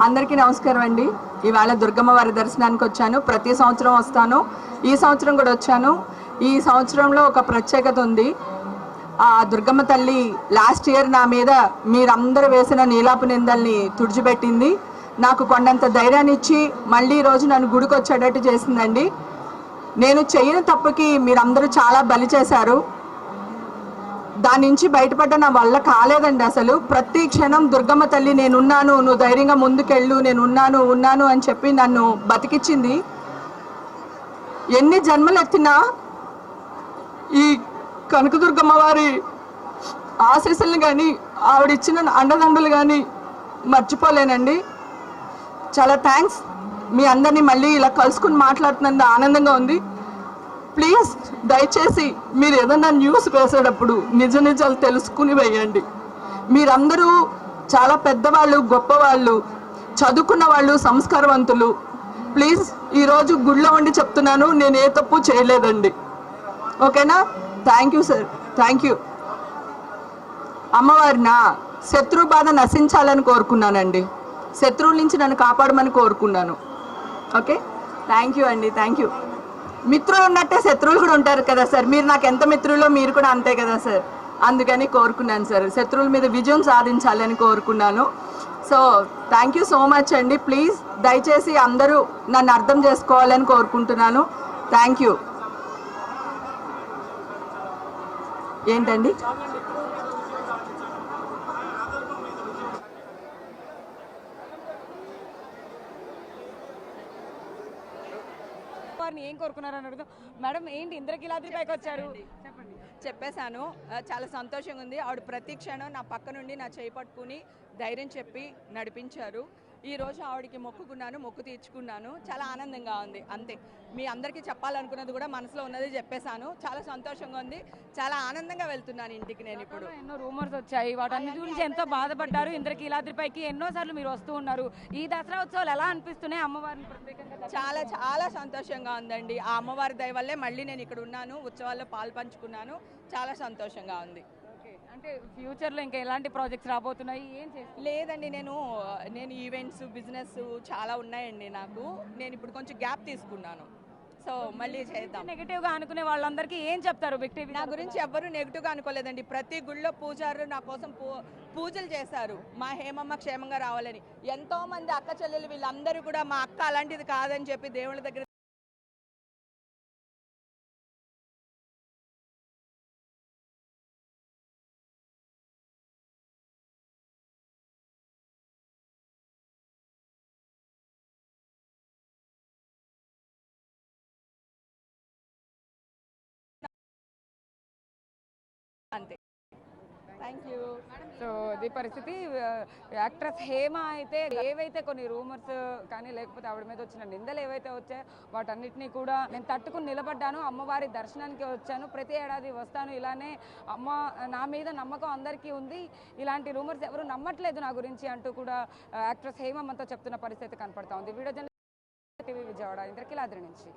అందరికీ నమస్కారం అండి. ఇవాళ దుర్గమ్మ వారి దర్శనానికి వచ్చాను. ప్రతి సంవత్సరం వస్తాను. ఈ సంవత్సరం కూడా వచ్చాను. ఈ సంవత్సరంలో ఒక ప్రత్యేకత ఉంది. ఆ దుర్గమ్మ తల్లి లాస్ట్ ఇయర్ నా మీద మీరందరూ వేసిన నీలాపు నిందల్ని తుడిచిపెట్టింది. నాకు కొండంత ధైర్యాన్ని ఇచ్చి మళ్ళీ ఈరోజు నన్ను గుడికి వచ్చేటట్టు చేసిందండి. నేను చేయని తప్పుకి మీరందరూ చాలా బలి చేశారు. దాని నుంచి బయటపడ్డ నా వల్ల కాలేదండి. అసలు ప్రతి క్షణం దుర్గమ్మ తల్లి నేనున్నాను, నువ్వు ధైర్యంగా ముందుకెళ్ళు, నేను ఉన్నాను అని చెప్పి నన్ను బతికిచ్చింది. ఎన్ని జన్మలు ఎత్తినా ఈ కనకదుర్గమ్మ వారి ఆశీస్సులను కానీ ఆవిడిచ్చిన అండదండలు కానీ మర్చిపోలేనండి. చాలా థ్యాంక్స్. మీ అందరినీ మళ్ళీ ఇలా కలుసుకుని మాట్లాడుతున్నందుకు ఆనందంగా ఉంది. ప్లీజ్ దయచేసి మీరు ఏదన్నా న్యూస్ వేసేటప్పుడు నిజాలు తెలుసుకుని వేయండి. మీరందరూ చాలా పెద్దవాళ్ళు, గొప్పవాళ్ళు, చదువుకున్న వాళ్ళు, సంస్కారవంతులు. ప్లీజ్ ఈరోజు గుళ్ళో ఉండి చెప్తున్నాను, నేను ఏ తప్పు చేయలేదండి. ఓకేనా? Thank you sir, thank you. అమ్మవారిన శత్రు బాధ నశించాలని కోరుకున్నానండి. శత్రువుల నుంచి నన్ను కాపాడమని కోరుకున్నాను. ఓకే, థ్యాంక్ యూ అండి, థ్యాంక్ యూ. మిత్రులు ఉన్నట్టే శత్రువులు కూడా ఉంటారు కదా సార్. మీరు నాకు ఎంత మిత్రులో మీరు కూడా అంతే కదా సార్. అందుకని కోరుకున్నాను సార్, శత్రువుల మీద విజయం సాధించాలని కోరుకున్నాను. So thank you so much అండి. ప్లీజ్ దయచేసి అందరూ నన్ను అర్థం చేసుకోవాలని కోరుకుంటున్నాను. Thank you. ఏంటండి? ఏం కోరుకున్నారని అడుగుతాం. మేడం ఏంటి ఇంద్రకీలాద్రి పైకి వచ్చారు? చెప్పేశాను. చాలా సంతోషంగా ఉంది. ఆవిడ ప్రతి క్షణం నా పక్క నుండి నా చేయి పట్టుకుని ధైర్యం చెప్పి నడిపించారు. ఈరోజు ఆవిడకి మొక్కుకున్నాను, మొక్కు తీర్చుకున్నాను. చాలా ఆనందంగా ఉంది. అంతే. మీ అందరికీ చెప్పాలనుకున్నది కూడా మనసులో ఉన్నది చెప్పేశాను. చాలా సంతోషంగా ఉంది. చాలా ఆనందంగా వెళ్తున్నాను ఇంటికి. నేను ఇప్పుడు ఎన్నో రూమర్స్ వచ్చాయి, వాటన్నిటి గురించి ఎంతో బాధపడ్డారు. ఇంద్రకీలాద్రి పైకి ఎన్నోసార్లు మీరు వస్తూ ఉన్నారు. ఈ దసరా ఉత్సవాలు ఎలా అనిపిస్తున్నాయి? అమ్మవారిని ప్రత్యేకంగా చాలా చాలా సంతోషంగా ఉందండి. ఆ అమ్మవారి దయ వల్లే మళ్ళీ నేను ఇక్కడ ఉన్నాను, ఉత్సవాల్లో పాలు పంచుకున్నాను. చాలా సంతోషంగా ఉంది. అంటే ఫ్యూచర్లో ఇంకా ఎలాంటి ప్రాజెక్ట్స్ రాబోతున్నాయి? ఏం చేస్తారు? లేదండి, నేను ఈవెంట్స్, బిజినెస్ చాలా ఉన్నాయండి నాకు. నేను ఇప్పుడు కొంచెం గ్యాప్ తీసుకున్నాను. సో మళ్ళీ చేద్దాం. నెగిటివ్గా అనుకునే వాళ్ళందరికీ ఏం చెప్తారు? నా గురించి ఎవ్వరూ నెగిటివ్గా అనుకోలేదండి. ప్రతి గుళ్ళో పూజారులు నా కోసం పూజలు చేశారు, మా హేమమ్మ క్షేమంగా రావాలని. ఎంతో మంది అక్క చెల్లెలు వీళ్ళందరూ కూడా మా అక్క అలాంటిది కాదని చెప్పి దేవుళ్ళ దగ్గర అంతే. Thank you. సో ఇది పరిస్థితి. యాక్ట్రెస్ హేమ అయితే ఏవైతే కొన్ని రూమర్స్ కానీ లేకపోతే ఆవిడ మీద వచ్చిన నిందలు ఏవైతే వచ్చాయో వాటన్నిటినీ కూడా నేను తట్టుకుని నిలబడ్డాను. అమ్మవారి దర్శనానికి వచ్చాను, ప్రతి ఏడాది వస్తాను. ఇలానే అమ్మ నా మీద నమ్మకం అందరికీ ఉంది, ఇలాంటి రూమర్స్ ఎవరు నమ్మట్లేదు నా గురించి అంటూ కూడా యాక్ట్రెస్ హేమ మనతో చెప్తున్న పరిస్థితి కనపడతా ఉంది. Video journalist TV Vijayawada, Indrakeeladri నుంచి.